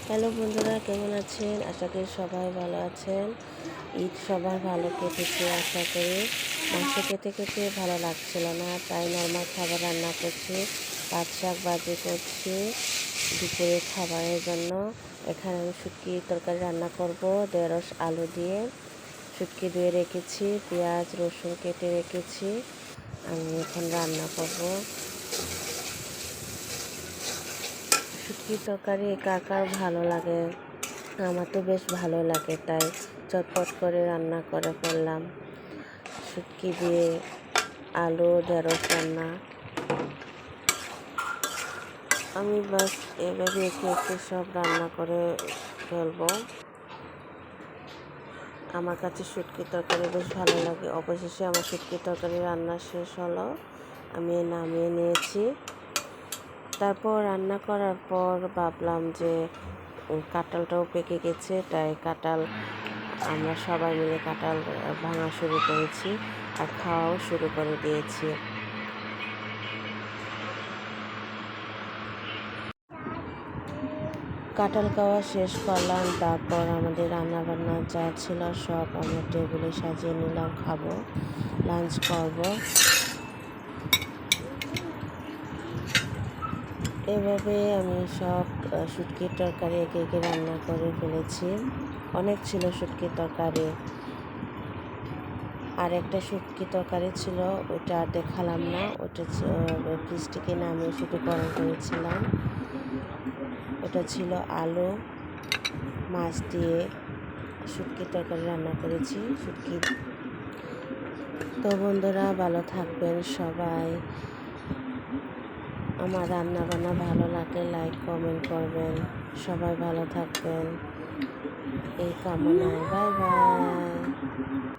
Hello বন্ধুরা, কেমন আছেন? আশা করি সবাই ভালো আছেন। ঈদ সবার ভালো কেটেছে আশা করি। মাংস খেতে খেতে ভালো লাগছিল না, তাই নর্মাল খাবার রান্না করছি। পাট শাক ভাজি করছি দুপুরে খাবারের জন্য। এখানে আমি শুটকির তরকারি রান্না করব ঢেঁড়স আলু দিয়ে। শুটকি ধুয়ে রেখেছি, পেঁয়াজ রসুন কেটে রেখেছি। আমি এখন রান্না করব। শুটকির তরকারি কার কার ভালো লাগে? আমার তো বেশ ভালো লাগে, তাই চটপট করে রান্না করে ফেললাম। শুটকি দিয়ে আলু ঢেঁড়স রান্না। আমি বাস এভাবে একে একে সব রান্না করে ফেলবো। আমার কাছে শুটকির তরকারি বেশ ভালো লাগে। অবশেষে আমার শুটকির তরকারি রান্না শেষ হলো, আমি নামিয়ে নিয়েছি। তারপর রান্না করার পর ভাবলাম যে কাঁঠালটাও পেকে গেছে, তাই কাঁঠাল আমরা সবাই মিলে কাঁঠাল ভাঙা শুরু করেছি আর খাওয়াও শুরু করে দিয়েছি। কাঁঠাল খাওয়া শেষ করলাম, তারপর আমাদের রান্নাবান্না যা ছিল সব আমরা টেবিলে সাজিয়ে নিলাম, খাবো, লাঞ্চ করব। এভাবে আমি সব শুটকির তরকারি একে একে রান্না করে ফেলেছি। অনেক ছিল শুটকির তরকারি। আর একটা শুটকি তরকারি ছিল, ওটা দেখালাম না, ওটা ফ্রিজ থেকে নামিয়ে শুধু গরম করেছিলাম। ওটা ছিল আলু মাছ দিয়ে শুটকি তরকারি রান্না করেছি। শুটকি। তো বন্ধুরা, ভালো থাকবেন সবাই। আমার রান্না বান্না ভালো লাগলে লাইক কমেন্ট করবেন। সবাই ভালো থাকবেন এই কামনায়। Bye bye.